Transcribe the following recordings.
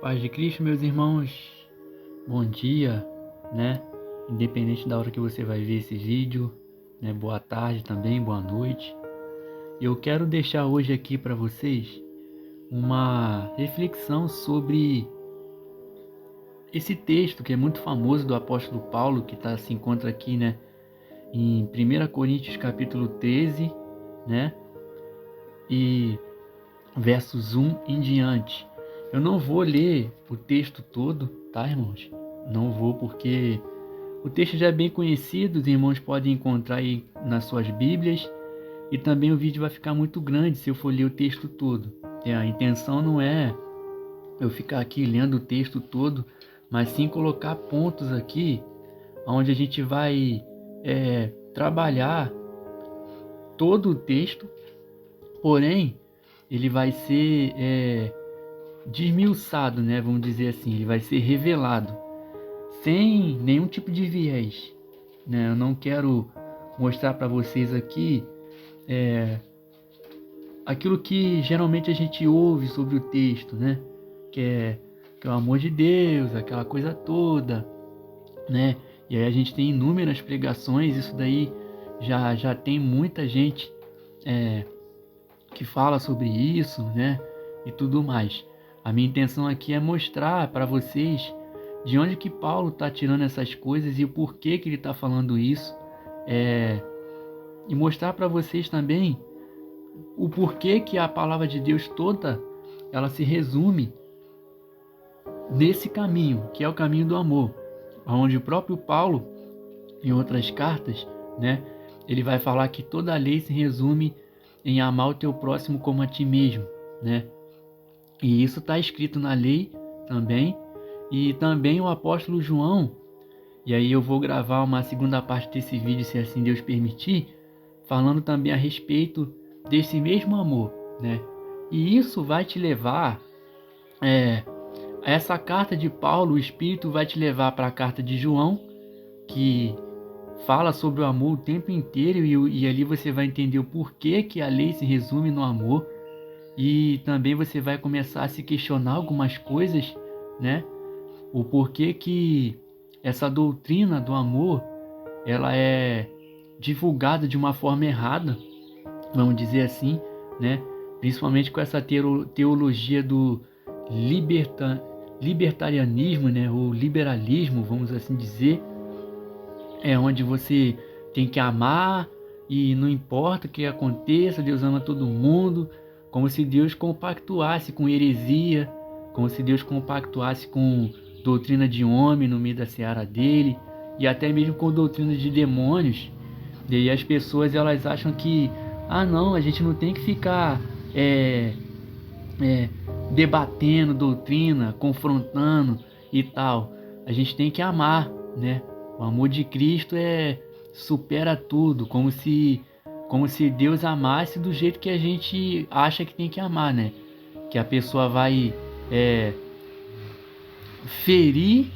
Paz de Cristo, meus irmãos, bom dia, né? Independente da hora que você vai ver esse vídeo, né? Boa tarde também, boa noite. Eu quero deixar hoje aqui para vocês uma reflexão sobre esse texto que é muito famoso do apóstolo Paulo, que se encontra aqui, né? Em 1 Coríntios capítulo 13, né? E versos 1 em diante. Eu não vou ler o texto todo, tá, irmãos? Não vou, porque o texto já é bem conhecido, os irmãos podem encontrar aí nas suas Bíblias, e também o vídeo vai ficar muito grande se eu for ler o texto todo. A intenção não é eu ficar aqui lendo o texto todo, mas sim colocar pontos aqui, onde a gente vai trabalhar todo o texto, porém, ele vai ser desmiuçado, né? Vamos dizer assim, ele vai ser revelado, sem nenhum tipo de viés, né? Eu não quero mostrar para vocês aqui aquilo que geralmente a gente ouve sobre o texto, né? Que é o amor de Deus, aquela coisa toda, né? E aí a gente tem inúmeras pregações, isso daí já tem muita gente que fala sobre isso, né? E tudo mais. A minha intenção aqui é mostrar para vocês de onde que Paulo está tirando essas coisas e o porquê que ele está falando isso, e mostrar para vocês também o porquê que a palavra de Deus toda ela se resume nesse caminho, que é o caminho do amor, onde o próprio Paulo, em outras cartas, né, ele vai falar que toda a lei se resume em amar o teu próximo como a ti mesmo, né? E isso está escrito na lei também. E também o apóstolo João, e aí eu vou gravar uma segunda parte desse vídeo, se assim Deus permitir, falando também a respeito desse mesmo amor, né? E isso vai te levar a essa carta de Paulo, o Espírito vai te levar para a carta de João, que fala sobre o amor o tempo inteiro, e ali você vai entender o porquê que a lei se resume no amor, e também você vai começar a se questionar algumas coisas, né? O porquê que essa doutrina do amor, ela é divulgada de uma forma errada, vamos dizer assim, né? Principalmente com essa teologia do libertarianismo, né? O liberalismo, vamos assim dizer, onde você tem que amar e não importa o que aconteça, Deus ama todo mundo, como se Deus compactuasse com heresia, como se Deus compactuasse com doutrina de homem no meio da seara dele, e até mesmo com doutrina de demônios. E aí as pessoas elas acham que, não, a gente não tem que ficar debatendo doutrina, confrontando e tal. A gente tem que amar, né? O amor de Cristo supera tudo, como se Deus amasse do jeito que a gente acha que tem que amar, né? Que a pessoa vai ferir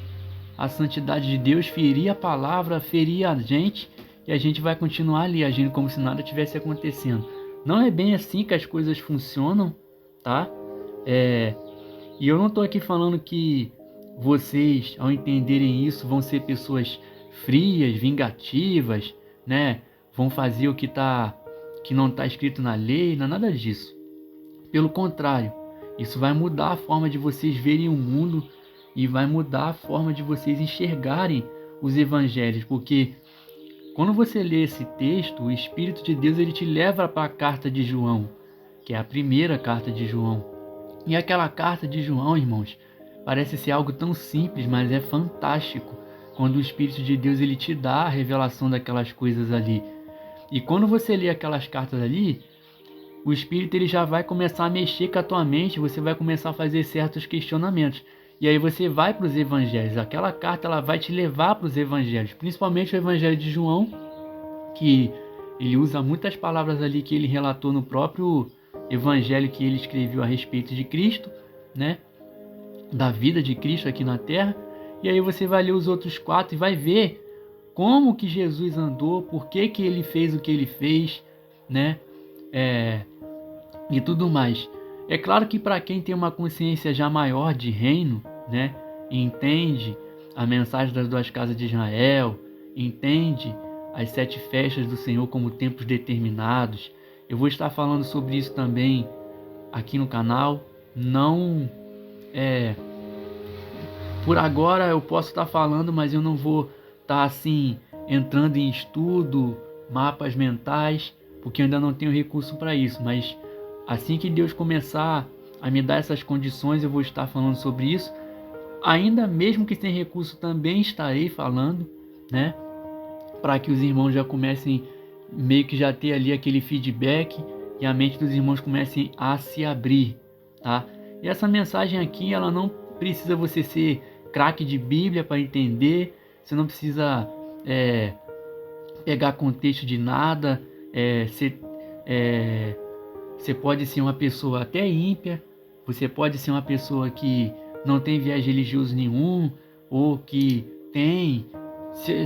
a santidade de Deus, ferir a palavra, ferir a gente, e a gente vai continuar ali agindo como se nada tivesse acontecendo. Não é bem assim que as coisas funcionam, tá? E eu não estou aqui falando que vocês, ao entenderem isso, vão ser pessoas frias, vingativas, né? Vão fazer o que não está escrito na lei, não é nada disso. Pelo contrário, isso vai mudar a forma de vocês verem o mundo e vai mudar a forma de vocês enxergarem os evangelhos, porque quando você lê esse texto, o Espírito de Deus ele te leva para a carta de João, que é a primeira carta de João. E aquela carta de João, irmãos, parece ser algo tão simples, mas é fantástico quando o Espírito de Deus ele te dá a revelação daquelas coisas ali. E quando você lê aquelas cartas ali, o Espírito ele já vai começar a mexer com a tua mente, você vai começar a fazer certos questionamentos. E aí você vai para os evangelhos. Aquela carta ela vai te levar para os evangelhos, principalmente o evangelho de João, que ele usa muitas palavras ali que ele relatou no próprio evangelho que ele escreveu a respeito de Cristo, né? Da vida de Cristo aqui na terra. E aí você vai ler os outros 4 e vai ver como que Jesus andou, por que ele fez o que ele fez, né? E tudo mais. É claro que para quem tem uma consciência já maior de reino, né, entende a mensagem das duas casas de Israel, entende as 7 festas do Senhor como tempos determinados. Eu vou estar falando sobre isso também aqui no canal. Não por agora eu posso estar falando, mas eu não vou estar assim entrando em estudo, mapas mentais, porque eu ainda não tenho recurso para isso. Mas assim que Deus começar a me dar essas condições, eu vou estar falando sobre isso. Ainda mesmo que sem recurso, também estarei falando, né? Para que os irmãos já comecem meio que já ter ali aquele feedback e a mente dos irmãos comecem a se abrir, tá? E essa mensagem aqui, ela não precisa você ser craque de Bíblia para entender, você não precisa pegar contexto de nada, você pode ser uma pessoa até ímpia, você pode ser uma pessoa que não tem viés religioso nenhum, ou que tem,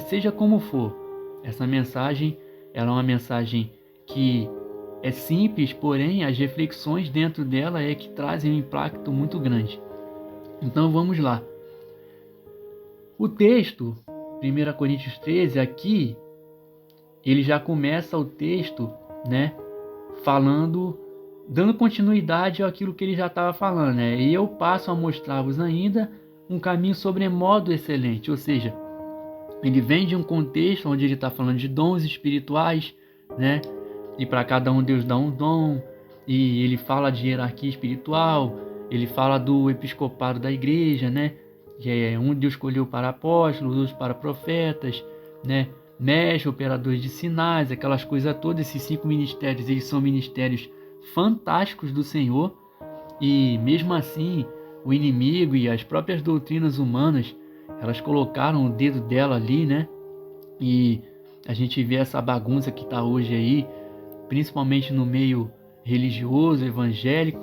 seja como for. Essa mensagem, ela é uma mensagem que é simples, porém as reflexões dentro dela é que trazem um impacto muito grande. Então vamos lá. O texto, 1 Coríntios 13, aqui, ele já começa o texto, né, falando, dando continuidade àquilo que ele já estava falando, né? E eu passo a mostrar-vos ainda um caminho sobremodo excelente, ou seja, ele vem de um contexto onde ele está falando de dons espirituais, né? E para cada um Deus dá um dom, e ele fala de hierarquia espiritual, ele fala do episcopado da igreja, né? Que é um Deus escolheu para apóstolos, outros para profetas, né? Mestres, operadores de sinais, aquelas coisas todas. Esses 5 ministérios, eles são ministérios fantásticos do Senhor, e mesmo assim o inimigo e as próprias doutrinas humanas, elas colocaram o dedo dela ali, né? E a gente vê essa bagunça que está hoje aí, principalmente no meio religioso, evangélico,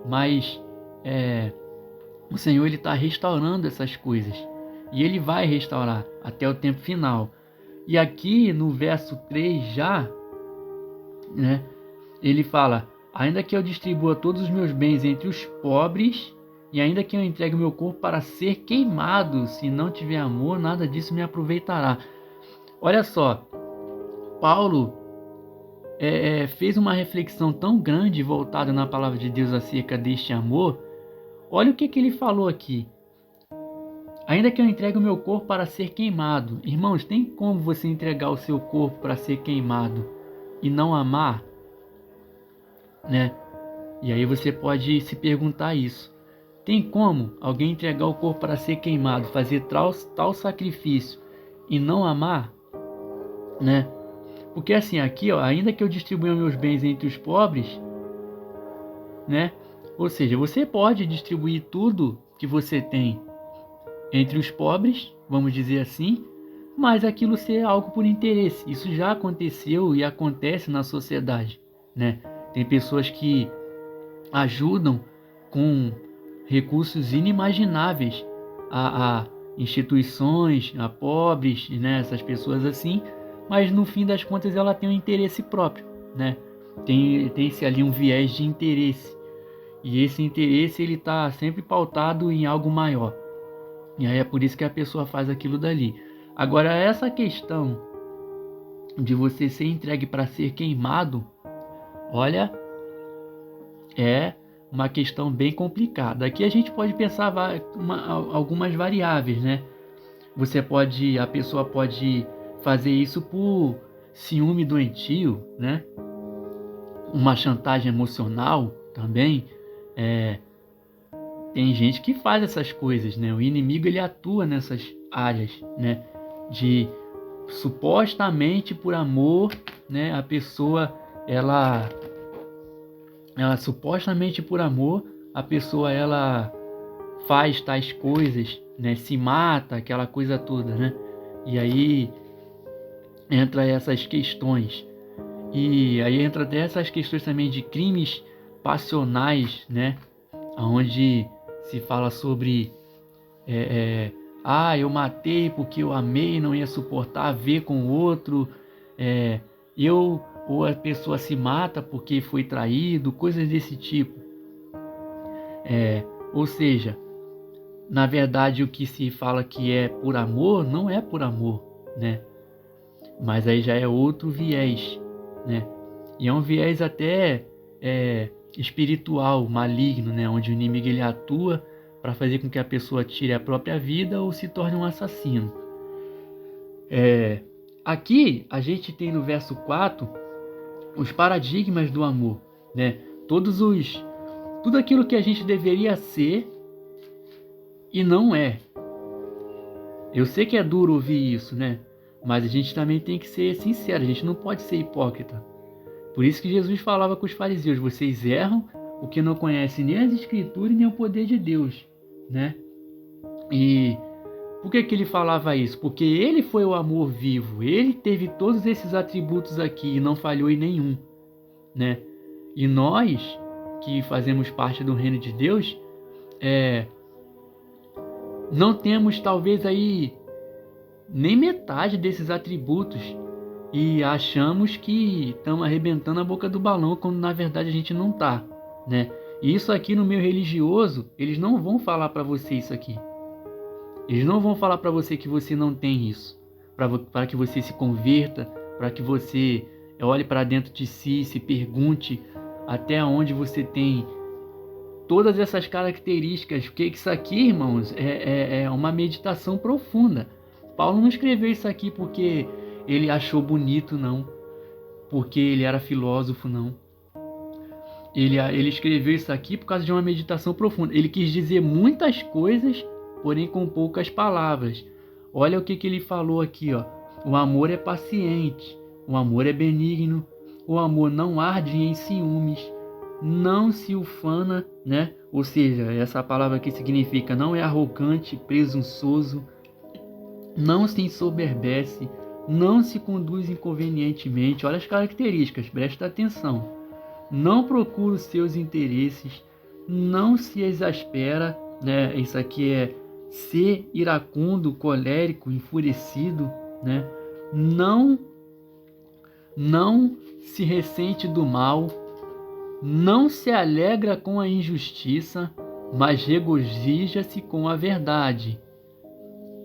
mas o Senhor, ele está restaurando essas coisas, e ele vai restaurar até o tempo final. E aqui no verso 3 já, né, ele fala: ainda que eu distribua todos os meus bens entre os pobres, e ainda que eu entregue o meu corpo para ser queimado, se não tiver amor, nada disso me aproveitará. Olha só, Paulo fez uma reflexão tão grande voltada na palavra de Deus acerca deste amor. Olha o que ele falou aqui. Ainda que eu entregue o meu corpo para ser queimado. Irmãos, tem como você entregar o seu corpo para ser queimado e não amar? Né? E aí você pode se perguntar isso. Tem como alguém entregar o corpo para ser queimado, fazer tal sacrifício e não amar? Né? Porque assim, aqui, ó, ainda que eu distribua meus bens entre os pobres, né? Ou seja, você pode distribuir tudo que você tem entre os pobres, vamos dizer assim, mas aquilo ser algo por interesse. Isso já aconteceu e acontece na sociedade, né? Tem pessoas que ajudam com recursos inimagináveis a instituições, a pobres, né? Essas pessoas assim, mas no fim das contas ela tem um interesse próprio, né? Tem-se ali um viés de interesse, e esse interesse ele está sempre pautado em algo maior. E aí é por isso que a pessoa faz aquilo dali. Agora, essa questão de você ser entregue para ser queimado, olha, é uma questão bem complicada. Aqui a gente pode pensar algumas variáveis, né? A pessoa pode fazer isso por ciúme doentio, né? Uma chantagem emocional também. Tem gente que faz essas coisas, né? O inimigo, ele atua nessas áreas, né? De supostamente por amor, né? A pessoa, ela supostamente por amor, a pessoa, ela faz tais coisas, né? Se mata, aquela coisa toda, né? E aí entra essas questões. E aí entra até essas questões também de crimes passionais, né? Onde se fala sobre eu matei porque eu amei, não ia suportar ver com o outro, ou a pessoa se mata porque foi traído, coisas desse tipo, Ou seja, na verdade o que se fala que é por amor, não é por amor, né? Mas aí já é outro viés, né? E é um viés até espiritual, maligno, né? Onde o inimigo ele atua para fazer com que a pessoa tire a própria vida ou se torne um assassino. Aqui a gente tem no verso 4 os paradigmas do amor, né? Tudo aquilo que a gente deveria ser e não é. Eu sei que é duro ouvir isso, né? Mas a gente também tem que ser sincero, a gente não pode ser hipócrita. Por isso que Jesus falava com os fariseus: vocês erram porque não conhecem nem as escrituras nem o poder de Deus, né? E por que ele falava isso? Porque ele foi o amor vivo, ele teve todos esses atributos aqui e não falhou em nenhum, né? E nós que fazemos parte do reino de Deus, não temos talvez aí nem metade desses atributos e achamos que estamos arrebentando a boca do balão quando na verdade a gente não está, né? E isso aqui no meio religioso, eles não vão falar para você isso aqui. Eles não vão falar para você que você não tem isso, para que você se converta, para que você olhe para dentro de si, se pergunte até onde você tem todas essas características, porque isso aqui, irmãos, é uma meditação profunda. Paulo não escreveu isso aqui porque ele achou bonito, não. Porque ele era filósofo, não. Ele escreveu isso aqui por causa de uma meditação profunda. Ele quis dizer muitas coisas, porém com poucas palavras. Olha o que ele falou aqui, ó. O amor é paciente, o amor é benigno, o amor não arde em ciúmes, não se ufana, né? Ou seja, essa palavra aqui significa não é arrogante, presunçoso, não se ensoberbece, não se conduz inconvenientemente. Olha as características, presta atenção. Não procura os seus interesses, não se exaspera, né? Isso aqui é ser iracundo, colérico, enfurecido, né? Não se ressente do mal, não se alegra com a injustiça, mas regozija-se com a verdade.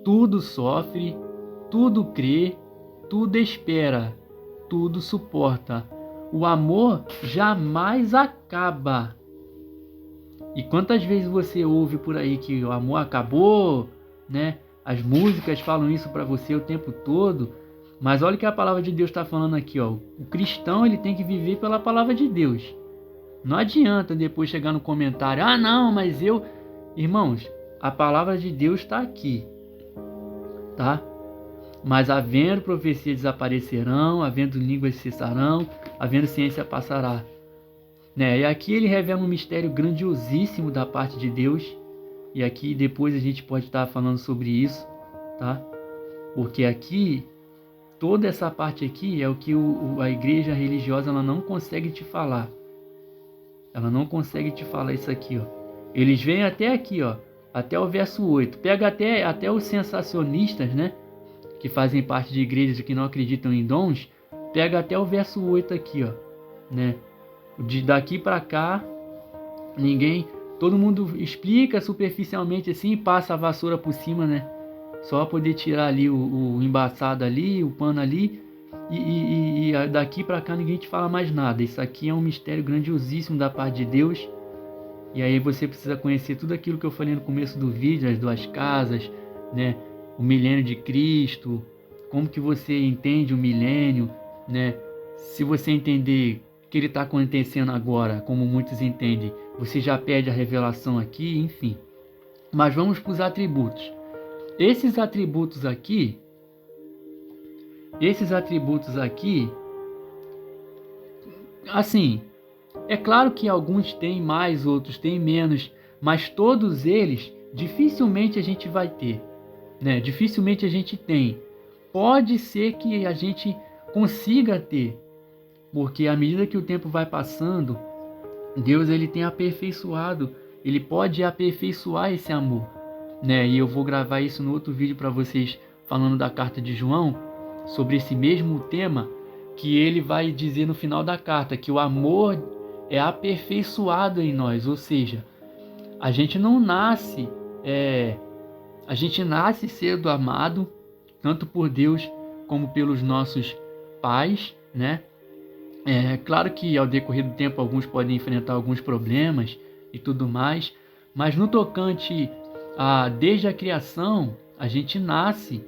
Tudo sofre, tudo crê, tudo espera, tudo suporta. O amor jamais acaba. E quantas vezes você ouve por aí que o amor acabou, né? As músicas falam isso para você o tempo todo. Mas olha o que a palavra de Deus está falando aqui, ó. O cristão ele tem que viver pela palavra de Deus. Não adianta depois chegar no comentário: ah, não, mas eu... Irmãos, a palavra de Deus está aqui, tá? Mas havendo profecia desaparecerão, havendo línguas cessarão, havendo ciência passará. Né? E aqui ele revela um mistério grandiosíssimo da parte de Deus. E aqui depois a gente pode estar falando sobre isso, tá? Porque aqui, toda essa parte aqui é o que a igreja religiosa ela não consegue te falar. Ela não consegue te falar isso aqui, ó. Eles vêm até aqui, ó, até o verso 8. Pega até os sensacionistas, né? Que fazem parte de igrejas que não acreditam em dons. Pega até o verso 8 aqui, ó, né? Daqui para cá, todo mundo explica superficialmente assim e passa a vassoura por cima, né? Só poder tirar ali o embaçado ali, o pano ali, e daqui para cá ninguém te fala mais nada. Isso aqui é um mistério grandiosíssimo da parte de Deus. E aí você precisa conhecer tudo aquilo que eu falei no começo do vídeo, as 2 casas, né? O milênio de Cristo, como que você entende o milênio, né? Se você entender que ele está acontecendo agora, como muitos entendem, você já perde a revelação aqui, enfim. Mas vamos para os atributos. Esses atributos aqui, assim, é claro que alguns têm mais, outros têm menos, mas todos eles dificilmente a gente vai ter, né? Dificilmente a gente tem. Pode ser que a gente consiga ter, porque à medida que o tempo vai passando, Deus ele tem aperfeiçoado, ele pode aperfeiçoar esse amor, né? E eu vou gravar isso no outro vídeo para vocês, falando da carta de João, sobre esse mesmo tema, que ele vai dizer no final da carta, que o amor é aperfeiçoado em nós, ou seja, A gente não nasce, a gente nasce sendo amado, tanto por Deus como pelos nossos pais, né? É claro que ao decorrer do tempo alguns podem enfrentar alguns problemas e tudo mais, mas no tocante desde a criação, a gente nasce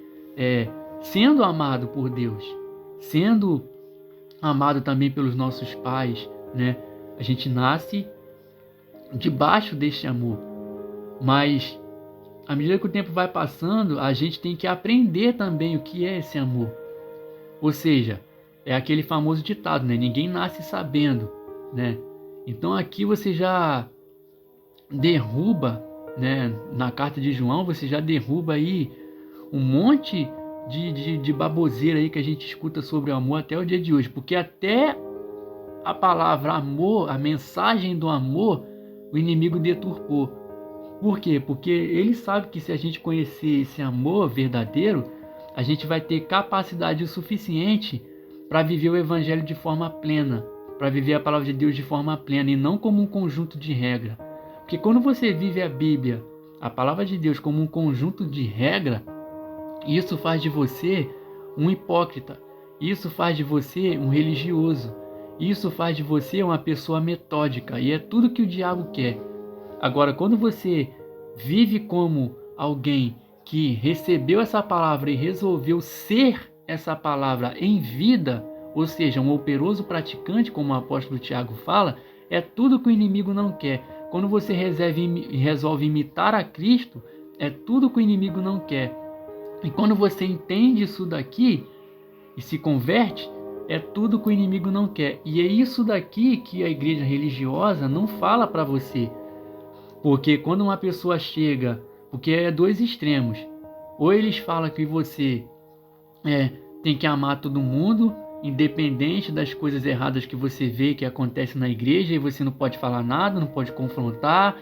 sendo amado por Deus, sendo amado também pelos nossos pais, né? A gente nasce debaixo deste amor, mas à medida que o tempo vai passando, a gente tem que aprender também o que é esse amor. Ou seja, é aquele famoso ditado, né? Ninguém nasce sabendo, né? Então aqui você já derruba, né? Na carta de João, você já derruba aí um monte de baboseira aí que a gente escuta sobre o amor até o dia de hoje. Porque até a palavra amor, a mensagem do amor, o inimigo deturpou. Por quê? Porque ele sabe que se a gente conhecer esse amor verdadeiro, a gente vai ter capacidade o suficiente para viver o evangelho de forma plena, para viver a palavra de Deus de forma plena e não como um conjunto de regra. Porque quando você vive a Bíblia, a palavra de Deus como um conjunto de regra, isso faz de você um hipócrita, isso faz de você um religioso, isso faz de você uma pessoa metódica e é tudo que o diabo quer. Agora, quando você vive como alguém que recebeu essa palavra e resolveu ser essa palavra em vida, ou seja, um operoso praticante, como o apóstolo Tiago fala, é tudo que o inimigo não quer. Quando você resolve imitar a Cristo, é tudo que o inimigo não quer. E quando você entende isso daqui e se converte, é tudo que o inimigo não quer. E é isso daqui que a igreja religiosa não fala para você. Porque quando uma pessoa chega, porque é dois extremos, ou eles falam que você tem que amar todo mundo, independente das coisas erradas que você vê que acontecem na igreja, e você não pode falar nada, não pode confrontar,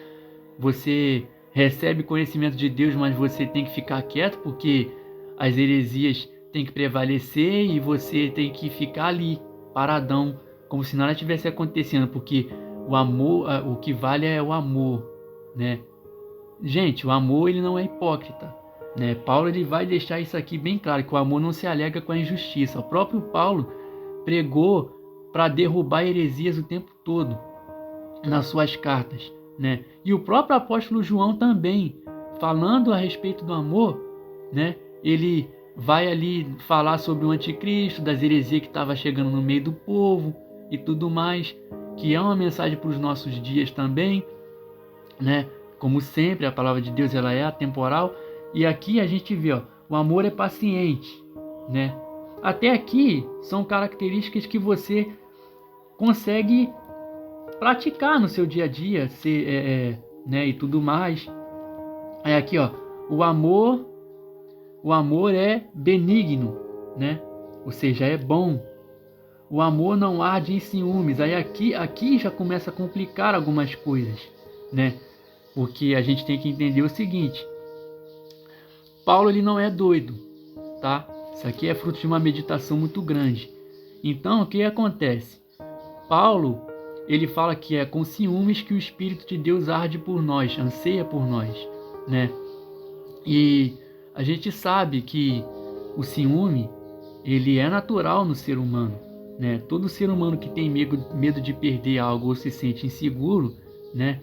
você recebe conhecimento de Deus, mas você tem que ficar quieto, porque as heresias têm que prevalecer e você tem que ficar ali, paradão, como se nada tivesse acontecendo, porque o amor, o que vale é o amor, né? Gente, o amor ele não é hipócrita, né? Paulo ele vai deixar isso aqui bem claro, que o amor não se alega com a injustiça. O próprio Paulo pregou para derrubar heresias o tempo todo nas suas cartas, né? E o próprio apóstolo João também, falando a respeito do amor, né? Ele vai ali falar sobre o anticristo, das heresias que estava chegando no meio do povo e tudo mais, que é uma mensagem para os nossos dias também, né? Como sempre, a palavra de Deus ela é atemporal. E aqui a gente vê, o amor é paciente, né? Até aqui são características que você consegue praticar no seu dia a dia, né? E tudo mais. Aí aqui, o amor é benigno, né? Ou seja, é bom. O amor não arde em ciúmes. Aí aqui já começa a complicar algumas coisas, né? Porque a gente tem que entender o seguinte: Paulo ele não é doido, tá? Isso aqui é fruto de uma meditação muito grande. Então, o que acontece? Paulo, ele fala que é com ciúmes que o Espírito de Deus arde por nós, anseia por nós, né? E a gente sabe que o ciúme, ele é natural no ser humano, né? Todo ser humano que tem medo de perder algo ou se sente inseguro, né?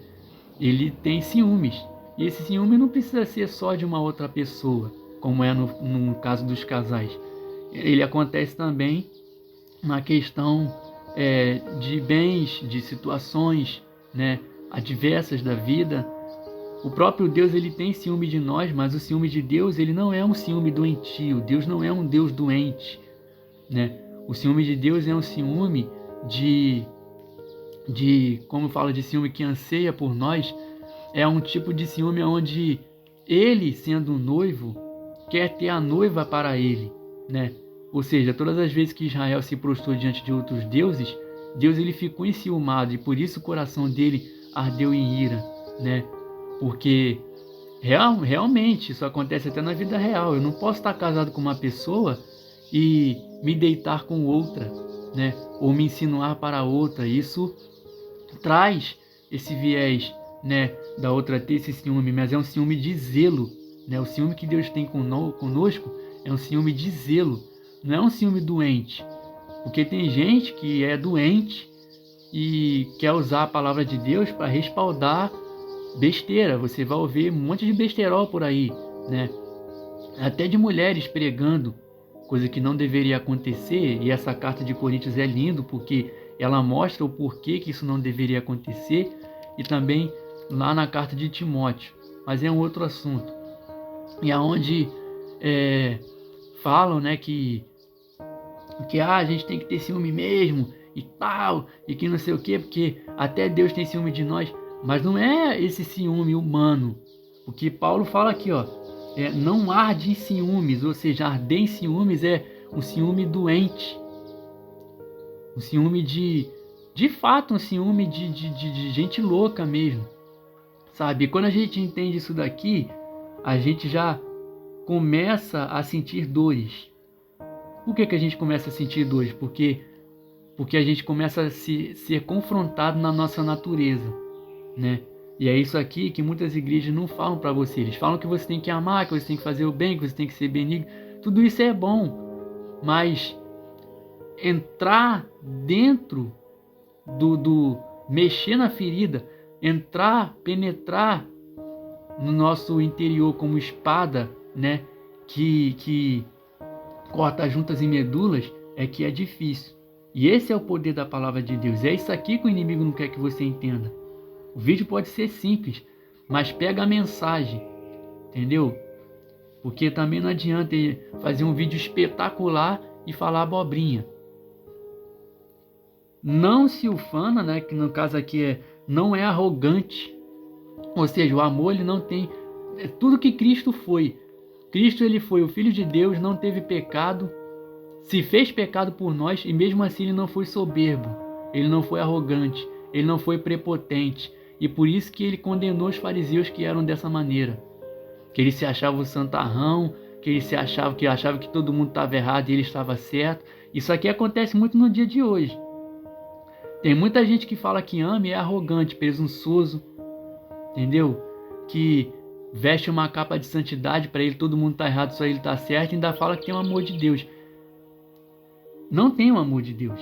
Ele tem ciúmes. E esse ciúme não precisa ser só de uma outra pessoa, como é no caso dos casais. Ele acontece também na questão de bens, de situações, né, adversas da vida. O próprio Deus ele tem ciúme de nós, mas o ciúme de Deus ele não é um ciúme doentio. Deus não é um Deus doente, né? O ciúme de Deus é um ciúme como fala de ciúme que anseia por nós, é um tipo de ciúme onde ele, sendo um noivo, quer ter a noiva para ele, né? Ou seja, todas as vezes que Israel se prostrou diante de outros deuses, Deus ele ficou enciumado e por isso o coração dele ardeu em ira, né? Porque realmente isso acontece até na vida real. Eu não posso estar casado com uma pessoa e me deitar com outra, né? Ou me insinuar para outra. Isso traz esse viés né, da outra ter esse ciúme, mas é um ciúme de zelo, né? O ciúme que Deus tem conosco é um ciúme de zelo, não é um ciúme doente. Porque tem gente que é doente e quer usar a palavra de Deus para respaldar besteira. Você vai ouvir um monte de besterol por aí, né? Até de mulheres pregando, coisa que não deveria acontecer. E essa carta de Coríntios é lindo porque ela mostra o porquê que isso não deveria acontecer. E também lá na carta de Timóteo, mas é um outro assunto. E aonde falam, né, que a gente tem que ter ciúme mesmo e tal, e que não sei o que, porque até Deus tem ciúme de nós, mas não é esse ciúme humano. O que Paulo fala aqui, ó, não arde em ciúmes, ou seja, arder em ciúmes é um ciúme doente, um ciúme de fato, um ciúme de gente louca mesmo, sabe? Quando a gente entende isso daqui, a gente já começa a sentir dores. Por que a gente começa a sentir dores? Porque a gente começa a ser confrontado na nossa natureza, né? E é isso aqui que muitas igrejas não falam para você. Eles falam que você tem que amar, que você tem que fazer o bem, que você tem que ser benigno. Tudo isso é bom, mas entrar dentro do mexer na ferida, penetrar no nosso interior como espada, né? Que corta juntas e medulas, é que é difícil. E esse é o poder da palavra de Deus. É isso aqui que o inimigo não quer que você entenda. O vídeo pode ser simples, mas pega a mensagem, entendeu? Porque também não adianta fazer um vídeo espetacular e falar abobrinha. Não se ufana, né? Que no caso aqui não é arrogante. Ou seja, o amor ele não tem... É tudo que Cristo foi. Cristo ele foi o Filho de Deus, não teve pecado, se fez pecado por nós e mesmo assim ele não foi soberbo, ele não foi arrogante, ele não foi prepotente. E por isso que ele condenou os fariseus que eram dessa maneira. Que eles se achavam santarrão, que eles achavam que todo mundo estava errado e ele estava certo. Isso aqui acontece muito no dia de hoje. Tem muita gente que fala que ama e é arrogante, presunçoso, entendeu? Que veste uma capa de santidade, para ele todo mundo tá errado, só ele tá certo, e ainda fala que tem o amor de Deus. Não tem o amor de Deus.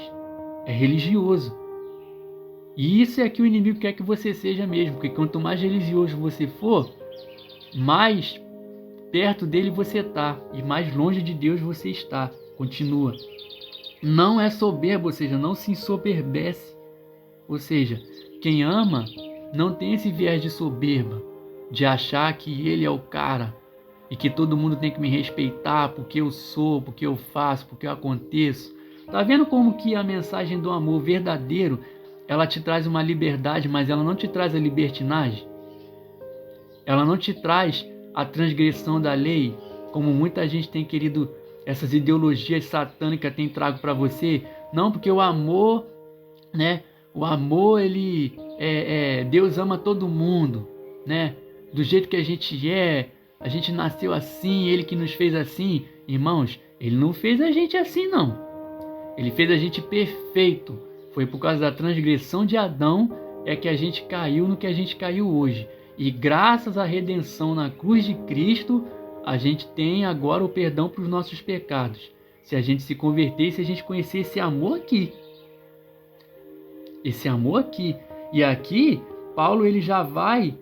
É religioso. E isso é que o inimigo quer que você seja mesmo, porque quanto mais religioso você for, mais perto dele você tá, e mais longe de Deus você está. Continua. Não é soberbo, ou seja, não se ensoberbece. Ou seja, quem ama não tem esse viés de soberba, de achar que ele é o cara e que todo mundo tem que me respeitar porque eu sou, porque eu faço, porque eu aconteço. Tá vendo como que a mensagem do amor verdadeiro, ela te traz uma liberdade, mas ela não te traz a libertinagem? Ela não te traz a transgressão da lei, como muita gente tem querido, essas ideologias satânicas têm trago para você? Não, porque o amor, né? O amor, ele Deus ama todo mundo, né? Do jeito que a gente nasceu assim, ele que nos fez assim. Irmãos, ele não fez a gente assim, não. Ele fez a gente perfeito. Foi por causa da transgressão de Adão é que a gente caiu no que a gente caiu hoje. E graças à redenção na cruz de Cristo, a gente tem agora o perdão para os nossos pecados. Se a gente se converter, se a gente conhecer esse amor aqui. Esse amor aqui. E aqui, Paulo ele já vai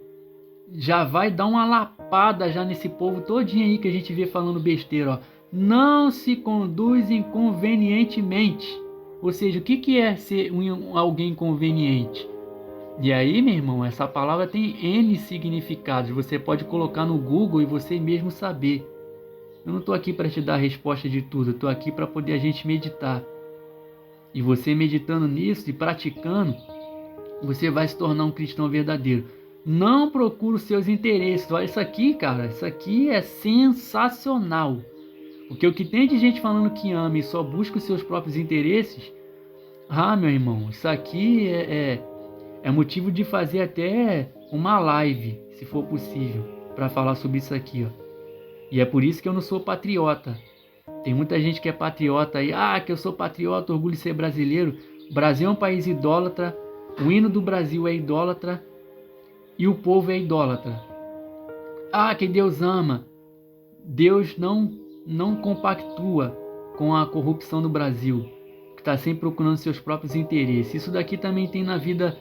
dar uma lapada já nesse povo todinho aí que a gente vê falando besteira, ó. Não se conduz inconvenientemente. Ou seja, o que é ser alguém inconveniente? E aí, meu irmão, essa palavra tem N significados. Você pode colocar no Google e você mesmo saber. Eu não estou aqui para te dar a resposta de tudo. Eu estou aqui para poder a gente meditar. E você meditando nisso e praticando, você vai se tornar um cristão verdadeiro. Não procure os seus interesses. Olha isso aqui, cara. Isso aqui é sensacional. Porque o que tem de gente falando que ama e só busca os seus próprios interesses, meu irmão, isso aqui é motivo de fazer até uma live, se for possível, para falar sobre isso aqui, ó. E é por isso que eu não sou patriota. Tem muita gente que é patriota aí, que eu sou patriota, orgulho de ser brasileiro. O Brasil é um país idólatra, o hino do Brasil é idólatra, e o povo é idólatra. Ah, que Deus ama. Deus não compactua com a corrupção do Brasil, que está sempre procurando seus próprios interesses. Isso daqui também tem na vida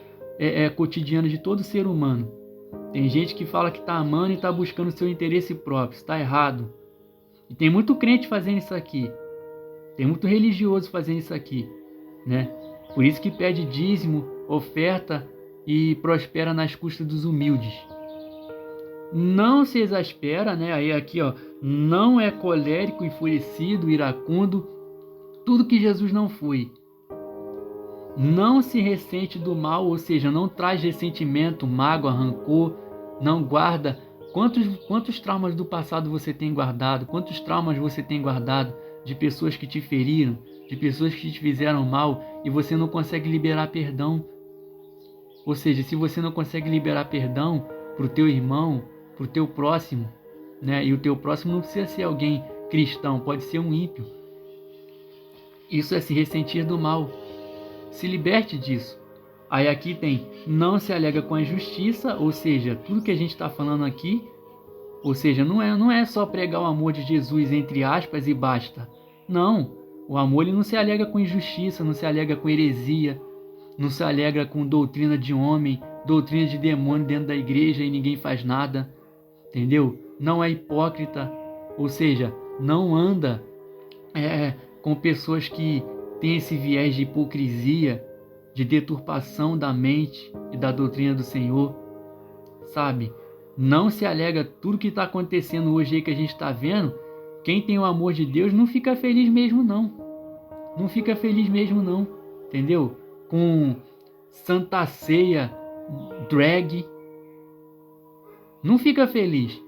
cotidiana de todo ser humano. Tem gente que fala que está amando e está buscando seu interesse próprio. Está errado. E tem muito crente fazendo isso aqui. Tem muito religioso fazendo isso aqui, né? Por isso que pede dízimo, oferta e prospera nas custas dos humildes. Não se exaspera, né? Aí aqui, ó, não é colérico, enfurecido, iracundo, tudo que Jesus não foi. Não se ressente do mal, ou seja, não traz ressentimento, mágoa, rancor, não guarda. Quantos traumas do passado você tem guardado? Quantos traumas você tem guardado de pessoas que te feriram, de pessoas que te fizeram mal e você não consegue liberar perdão? Ou seja, se você não consegue liberar perdão para o teu irmão, para o teu próximo, né? E o teu próximo não precisa ser alguém cristão, pode ser um ímpio. Isso é se ressentir do mal. Se liberte disso. Aí aqui tem, não se alega com a injustiça, ou seja, tudo que a gente está falando aqui, ou seja, não é só pregar o amor de Jesus entre aspas e basta. Não, o amor ele não se alega com injustiça, não se alega com heresia, não se alegra com doutrina de homem, doutrina de demônio dentro da igreja e ninguém faz nada, entendeu? Não é hipócrita, ou seja, não anda com pessoas que têm esse viés de hipocrisia, de deturpação da mente e da doutrina do Senhor, sabe? Não se alega tudo que está acontecendo hoje aí que a gente está vendo. Quem tem o amor de Deus não fica feliz mesmo não. Não fica feliz mesmo não, entendeu? Com Santa Ceia, drag, não fica feliz.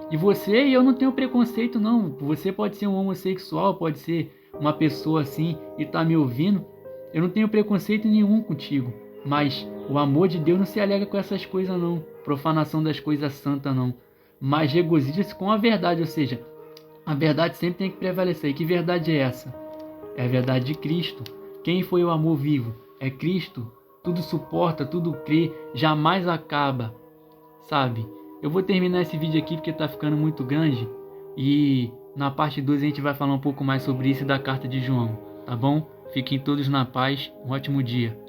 E você e eu não tenho preconceito não. Você pode ser um homossexual, pode ser uma pessoa assim e tá me ouvindo. Eu não tenho preconceito nenhum contigo. Mas o amor de Deus não se alega com essas coisas não. Profanação das coisas santas não. Mas regozija-se com a verdade, ou seja, a verdade sempre tem que prevalecer. E que verdade é essa? É a verdade de Cristo. Quem foi o amor vivo? É Cristo. Tudo suporta, tudo crê, jamais acaba, sabe? Eu vou terminar esse vídeo aqui porque tá ficando muito grande e na parte 2 a gente vai falar um pouco mais sobre isso da carta de João, tá bom? Fiquem todos na paz, um ótimo dia.